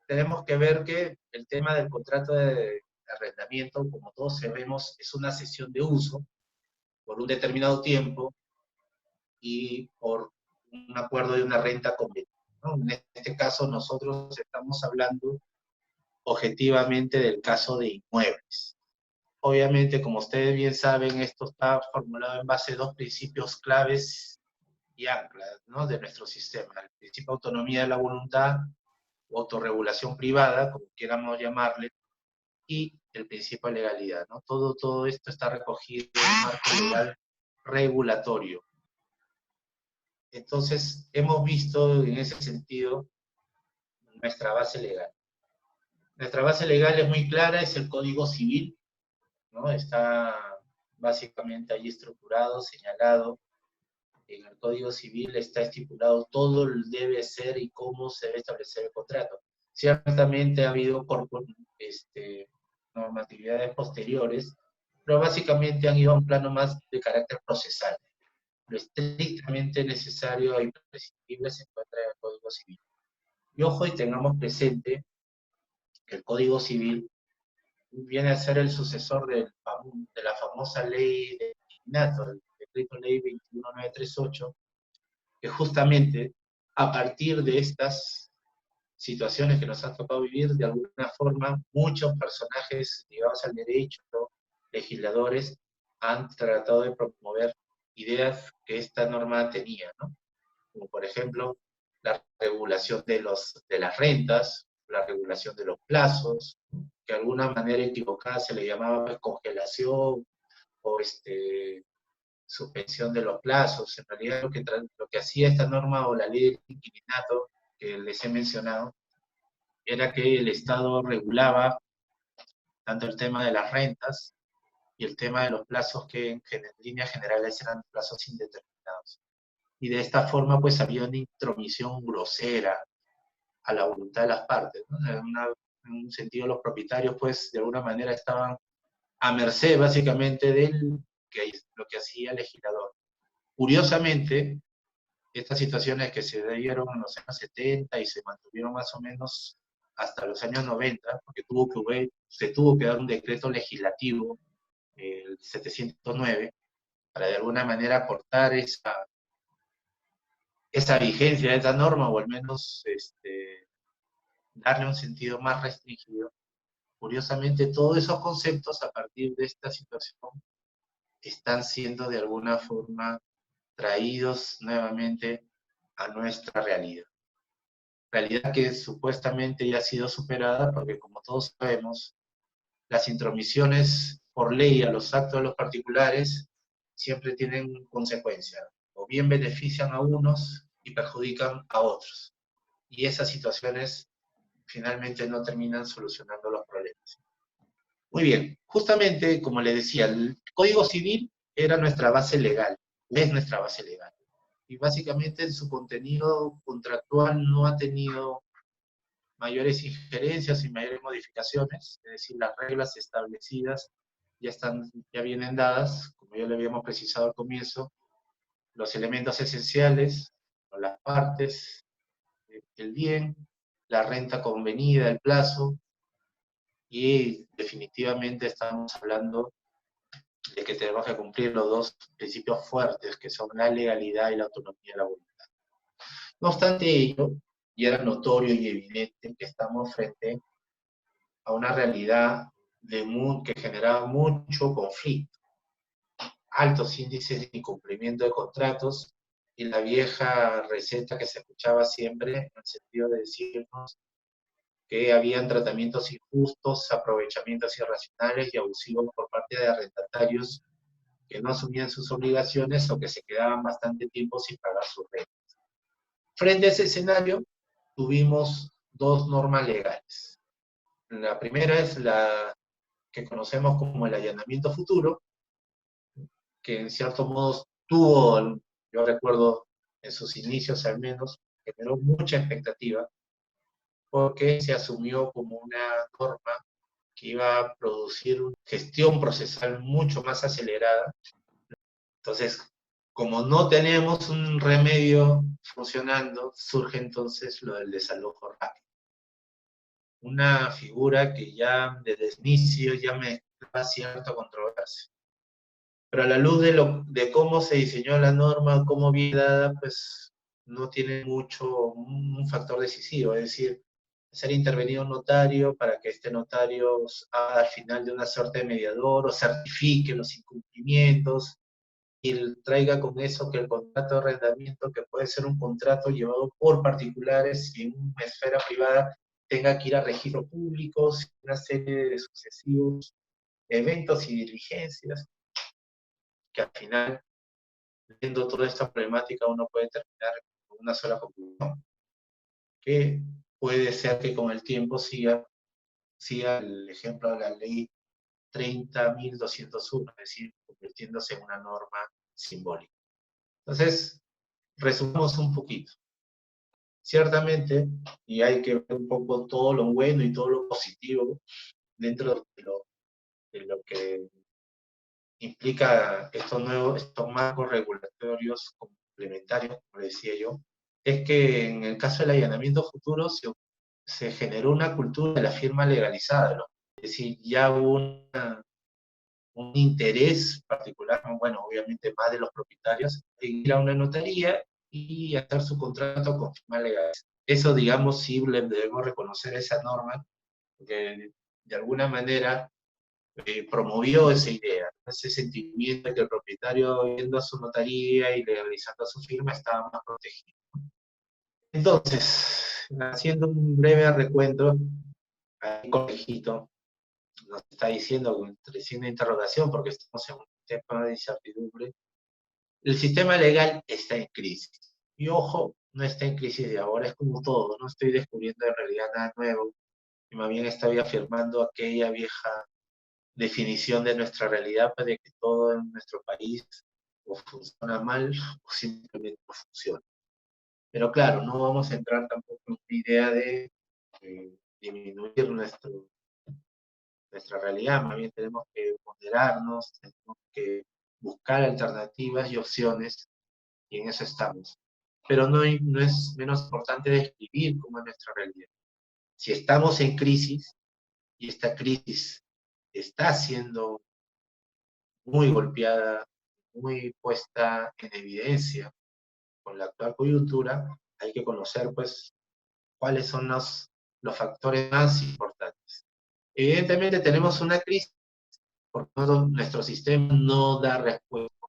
tenemos que ver que el tema del contrato de arrendamiento, como todos sabemos, es una cesión de uso por un determinado tiempo y por un acuerdo de una renta convenida, ¿no? En este caso nosotros estamos hablando objetivamente del caso de inmuebles. Obviamente, como ustedes bien saben, esto está formulado en base a dos principios claves y anclas, ¿no?, de nuestro sistema. El principio de autonomía de la voluntad, o autorregulación privada, como queramos llamarle, y el principio de legalidad, ¿no? Todo esto está recogido en un marco legal regulatorio. Entonces, hemos visto en ese sentido nuestra base legal. Nuestra base legal es muy clara, es el Código Civil, ¿no? Está básicamente allí estructurado, señalado. En el Código Civil está estipulado todo el debe ser y cómo se debe establecer el contrato. Ciertamente ha habido normatividades posteriores, pero básicamente han ido a un plano más de carácter procesal. Lo estrictamente necesario e imprescindible se encuentra en el Código Civil. Y ojo, y tengamos presente que el Código Civil viene a ser el sucesor de la famosa ley de inquilinato, el decreto ley 21938, que justamente a partir de estas situaciones que nos han tocado vivir, de alguna forma, muchos personajes ligados al derecho, legisladores, han tratado de promover ideas que esta norma tenía, ¿no? Como por ejemplo, la regulación de las rentas, la regulación de los plazos, que de alguna manera equivocada se le llamaba pues, congelación o suspensión de los plazos. En realidad lo que hacía esta norma o la ley del inquilinato que les he mencionado era que el Estado regulaba tanto el tema de las rentas y el tema de los plazos que en líneas generales eran plazos indeterminados. Y de esta forma pues había una intromisión grosera a la voluntad de las partes, ¿no? En un sentido los propietarios pues de alguna manera estaban a merced básicamente de lo que hacía el legislador. Curiosamente, estas situaciones que se dieron en los años 70 y se mantuvieron más o menos hasta los años 90, porque se tuvo que dar un decreto legislativo, el 709, para de alguna manera aportar esa vigencia de esa norma, o al menos darle un sentido más restringido. Curiosamente, todos esos conceptos a partir de esta situación están siendo de alguna forma traídos nuevamente a nuestra realidad. Realidad que supuestamente ya ha sido superada porque, como todos sabemos, las intromisiones por ley a los actos de los particulares siempre tienen consecuencias, o bien benefician a unos y perjudican a otros. Y esas situaciones finalmente no terminan solucionando los problemas. Muy bien, justamente como le decía, el Código Civil era nuestra base legal, es nuestra base legal. Y básicamente en su contenido contractual no ha tenido mayores injerencias y mayores modificaciones, es decir, las reglas establecidas ya vienen dadas, como ya le habíamos precisado al comienzo, los elementos esenciales, las partes, el bien, la renta convenida, el plazo, y definitivamente estamos hablando de que tenemos que cumplir los dos principios fuertes, que son la legalidad y la autonomía de la voluntad. No obstante ello, y era notorio y evidente que estamos frente a una realidad que generaba mucho conflicto, altos índices de incumplimiento de contratos y la vieja receta que se escuchaba siempre en el sentido de decirnos que habían tratamientos injustos, aprovechamientos irracionales y abusivos por parte de arrendatarios que no asumían sus obligaciones o que se quedaban bastante tiempo sin pagar sus rentas. Frente a ese escenario, tuvimos dos normas legales. La primera es la que conocemos como el allanamiento futuro, que en cierto modo yo recuerdo en sus inicios al menos, generó mucha expectativa, porque se asumió como una norma que iba a producir una gestión procesal mucho más acelerada. Entonces, como no tenemos un remedio funcionando, surge entonces lo del desalojo rápido. una figura que ya desde el inicio ya me da cierta controversia. Pero a la luz de cómo se diseñó la norma, cómo viene dada, pues no tiene mucho un factor decisivo, es decir, ser intervenido un notario para que este notario haga al final de una suerte de mediador o certifique los incumplimientos y traiga con eso que el contrato de arrendamiento, que puede ser un contrato llevado por particulares y en una esfera privada, tenga que ir a registro público, una serie de sucesivos eventos y diligencias, que al final, viendo toda esta problemática, uno puede terminar con una sola conclusión, que puede ser que con el tiempo siga el ejemplo de la ley 30.201, es decir, convirtiéndose en una norma simbólica. Entonces, resumamos un poquito. Ciertamente, y hay que ver un poco todo lo bueno y todo lo positivo dentro de lo que implica estos marcos regulatorios complementarios, como decía yo, es que en el caso del allanamiento futuro se generó una cultura de la firma legalizada, ¿no? Es decir, ya hubo un interés particular, bueno, obviamente más de los propietarios, en ir a una notaría y hacer su contrato con firma legal. Eso, digamos, sí debemos reconocer esa norma, porque de alguna manera promovió esa idea, ese sentimiento de que el propietario yendo a su notaría y legalizando su firma estaba más protegido. Entonces, haciendo un breve recuento, ahí Conejito nos está diciendo con signo de interrogación, porque estamos en un tema de incertidumbre, el sistema legal está en crisis. Y ojo, no está en crisis de ahora, es como todo, no estoy descubriendo en realidad nada nuevo, y más bien estoy afirmando aquella vieja definición de nuestra realidad, pues, de que todo en nuestro país o funciona mal o simplemente no funciona. Pero claro, no vamos a entrar tampoco en una idea de disminuir nuestra realidad, más bien tenemos que ponderarnos, tenemos que buscar alternativas y opciones, y en eso estamos. Pero no es menos importante describir cómo es nuestra realidad. Si estamos en crisis, y esta crisis está siendo muy golpeada, muy puesta en evidencia con la actual coyuntura, hay que conocer, pues, cuáles son los factores más importantes. Evidentemente tenemos una crisis porque nuestro sistema no da respuesta.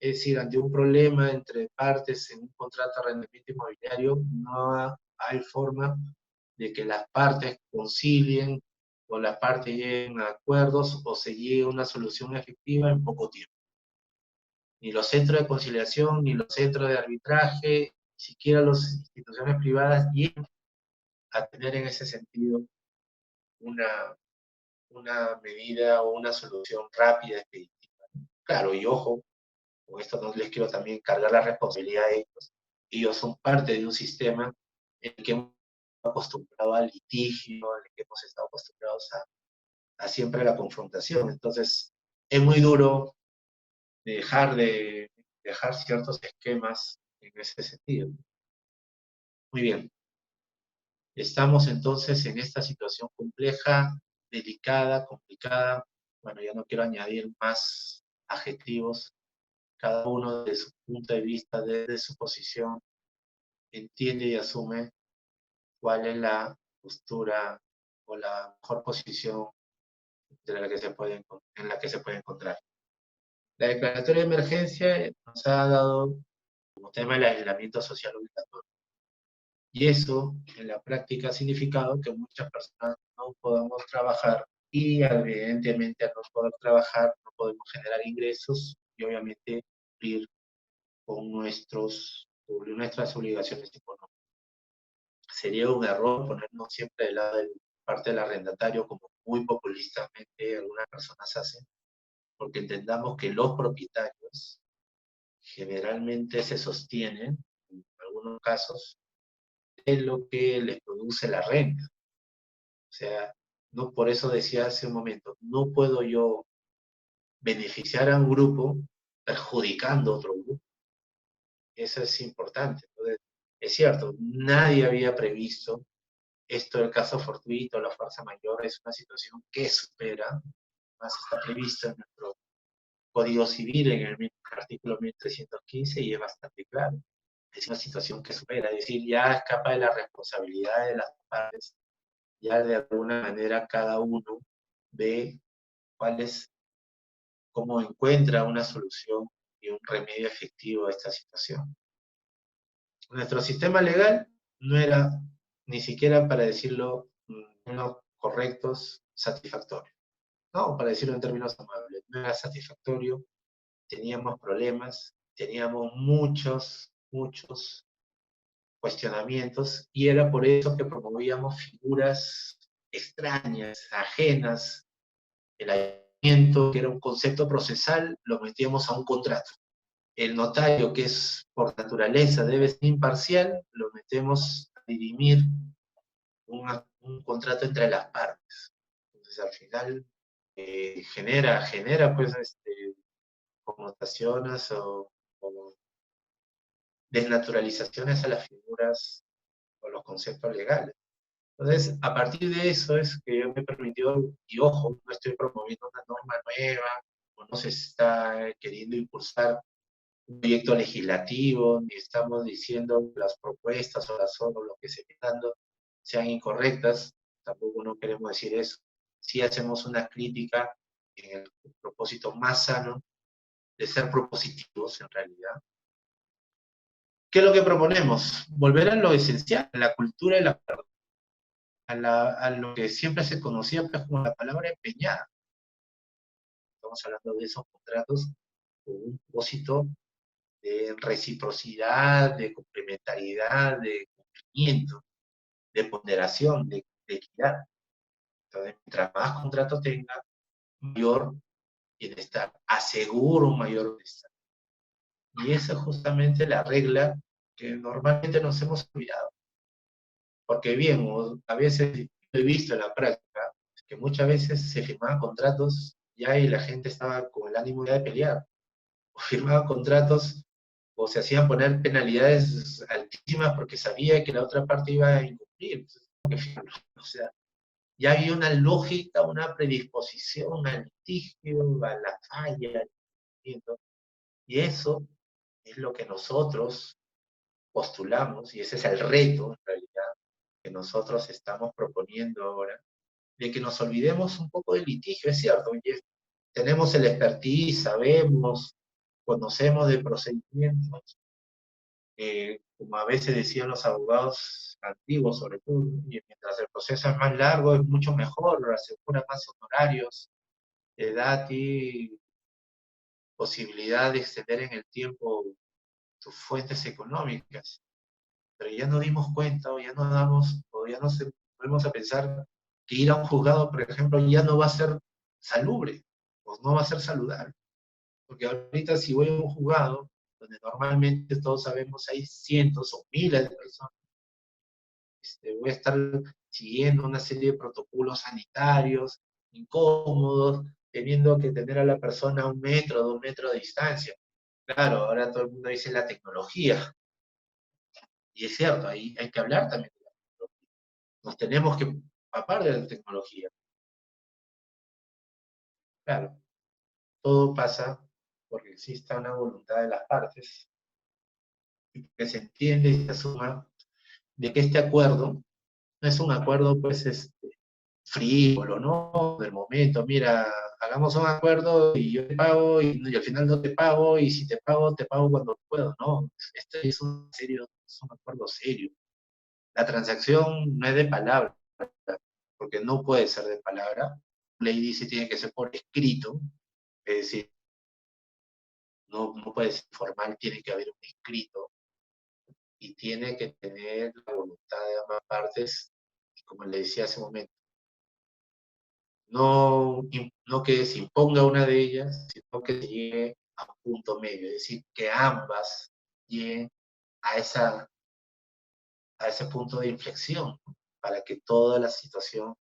Es decir, ante un problema entre partes en un contrato de arrendamiento inmobiliario, no hay forma de que las partes concilien o las partes lleguen a acuerdos o se llegue a una solución efectiva en poco tiempo. Ni los centros de conciliación, ni los centros de arbitraje, ni siquiera las instituciones privadas llegan a tener en ese sentido una, una medida o una solución rápida, expeditiva. Claro, y ojo, con esto no les quiero también cargar la responsabilidad de ellos. Ellos son parte de un sistema en el que hemos estado acostumbrados al litigio, en el que hemos estado acostumbrados a siempre la confrontación. Entonces, es muy duro dejar ciertos esquemas en ese sentido. Muy bien. Estamos entonces en esta situación compleja, delicada, complicada. Bueno, ya no quiero añadir más adjetivos. Cada uno desde su punto de vista, desde su posición, entiende y asume cuál es la postura o la mejor posición en la que se puede encontrar. La declaratoria de emergencia nos ha dado como tema el aislamiento social obligatorio. Y eso, en la práctica, ha significado que muchas personas no podamos trabajar y, evidentemente, al no poder trabajar, no podemos generar ingresos y, obviamente, cumplir con nuestras obligaciones económicas. Sería un error ponernos siempre del lado de parte del arrendatario, como muy populistamente algunas personas hacen, porque entendamos que los propietarios generalmente se sostienen, en algunos casos, de lo que les produce la renta. O sea, no, por eso decía hace un momento, no puedo yo beneficiar a un grupo perjudicando a otro grupo. Eso es importante. Entonces, es cierto, nadie había previsto esto del caso fortuito, la fuerza mayor, es una situación que supera, más está previsto en nuestro Código Civil en el artículo 1315 y es bastante claro. Es una situación que supera, es decir, ya escapa de la responsabilidad de las partes, ya de alguna manera cada uno ve cuál es, cómo encuentra una solución y un remedio efectivo a esta situación. Nuestro sistema legal no era, ni siquiera para decirlo en los correctos, satisfactorio. No, para decirlo en términos amables, no era satisfactorio, teníamos problemas, teníamos muchos cuestionamientos, y era por eso que promovíamos figuras extrañas, ajenas. El ayuntamiento, que era un concepto procesal, lo metíamos a un contrato. El notario, que es por naturaleza debe ser imparcial, lo metemos a dirimir un contrato entre las partes. Entonces al final genera pues connotaciones o desnaturalizaciones a las figuras o los conceptos legales. Entonces, a partir de eso es que yo me permitió, y ojo, no estoy promoviendo una norma nueva, o no se está queriendo impulsar un proyecto legislativo, ni estamos diciendo que las propuestas o lo que se está dando sean incorrectas, tampoco no queremos decir eso. Sí hacemos una crítica en el propósito más sano de ser propositivos en realidad. ¿Qué es lo que proponemos? Volver a lo esencial, a la cultura y la a lo que siempre se conocía pues, como la palabra empeñada. Estamos hablando de esos contratos con un propósito de reciprocidad, de complementariedad, de cumplimiento, de ponderación, de equidad. Entonces, mientras más contratos tenga, mayor bienestar, aseguro un mayor bienestar. Y esa es justamente la regla que normalmente nos hemos olvidado. Porque bien, a veces he visto en la práctica que muchas veces se firmaban contratos ya y la gente estaba con el ánimo ya de pelear. O firmaban contratos o se hacían poner penalidades altísimas porque sabía que la otra parte iba a incumplir. O sea, ya había una lógica, una predisposición al litigio, a la falla, y eso es lo que nosotros postulamos, y ese es el reto, en realidad, que nosotros estamos proponiendo ahora, de que nos olvidemos un poco del litigio, es cierto, tenemos el expertise, sabemos, conocemos de procedimientos, como a veces decían los abogados antiguos, sobre todo, y mientras el proceso es más largo, es mucho mejor, asegura más honorarios, te da a ti posibilidad de extender en el tiempo tus fuentes económicas. Pero ya no dimos cuenta, o ya no damos, o ya no se, volvemos a pensar que ir a un juzgado, por ejemplo, ya no va a ser salubre, o no va a ser saludable. Porque ahorita si voy a un juzgado, donde normalmente todos sabemos hay cientos o miles de personas, voy a estar siguiendo una serie de protocolos sanitarios, incómodos, teniendo que tener a la persona a 1 metro, 2 metros de distancia. Claro, ahora todo el mundo dice la tecnología, y es cierto, hay que hablar también de la tecnología. Nos tenemos que papar de la tecnología. Claro, todo pasa porque exista una voluntad de las partes y que se entiende y se asuma de que este acuerdo no es un acuerdo pues frívolo, ¿no? Del momento, mira, hagamos un acuerdo y yo te pago y al final no te pago y si te pago cuando puedo, no. Este es es un acuerdo serio. La transacción no es de palabra, porque no puede ser de palabra. La ley dice tiene que ser por escrito, es decir, no puede ser formal, tiene que haber un escrito y tiene que tener la voluntad de ambas partes, como le decía hace un momento, no que se imponga una de ellas, sino que se llegue a un punto medio, es decir, que ambas lleguen a, a ese punto de inflexión para que toda la situación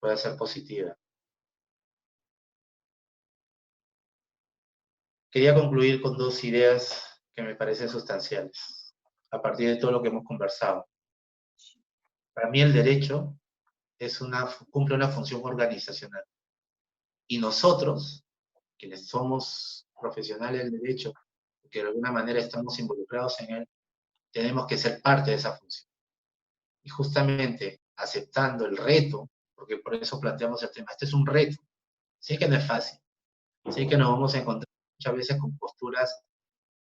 pueda ser positiva. Quería concluir con 2 ideas que me parecen sustanciales, a partir de todo lo que hemos conversado. Para mí el derecho cumple una función organizacional. Y nosotros, quienes somos profesionales del derecho, que de alguna manera estamos involucrados en él, tenemos que ser parte de esa función. Y justamente aceptando el reto, porque por eso planteamos el tema, este es un reto. Sé que no es fácil, sé que nos vamos a encontrar muchas veces con posturas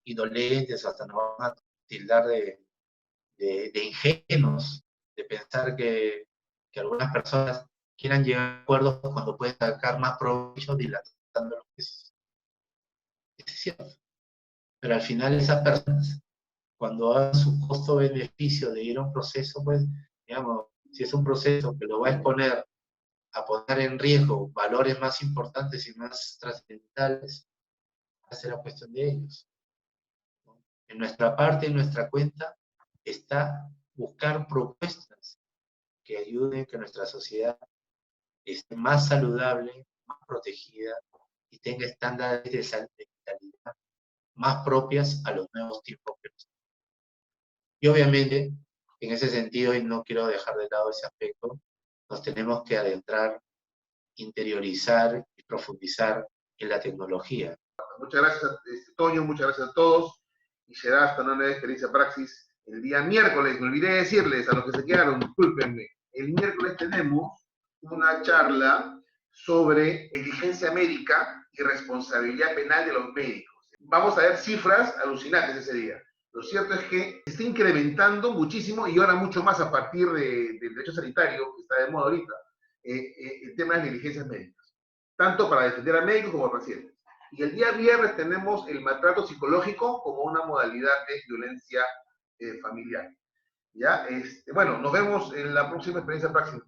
indolentes, hasta nos van a tildar de ingenuos, de pensar que algunas personas quieran llegar a acuerdos cuando pueden sacar más provecho dilatando los juicios. Es cierto. Pero al final esas personas, cuando hagan su costo-beneficio de ir a un proceso, pues, digamos, si es un proceso que lo va a exponer a poner en riesgo valores más importantes y más trascendentales, va a ser la cuestión de ellos, ¿no? En nuestra parte, en nuestra cuenta, está buscar propuestas que ayuden a que nuestra sociedad esté más saludable, más protegida y tenga estándares de calidad más propias a los nuevos tiempos que nos. Y obviamente, en ese sentido, y no quiero dejar de lado ese aspecto, nos tenemos que adentrar, interiorizar y profundizar en la tecnología. Muchas gracias, Toño, muchas gracias a todos. Y será hasta una nueva experiencia Praxis el día miércoles. Me olvidé decirles a los que se quedaron, discúlpenme. El miércoles tenemos una charla sobre negligencia médica y responsabilidad penal de los médicos. Vamos a ver cifras alucinantes ese día. Lo cierto es que se está incrementando muchísimo y ahora mucho más a partir del derecho sanitario, que está de moda ahorita, el tema de las negligencias médicas, tanto para defender a médicos como a pacientes. Y el día viernes tenemos el maltrato psicológico como una modalidad de violencia familiar. ¿Ya? Bueno, nos vemos en la próxima experiencia Praxis.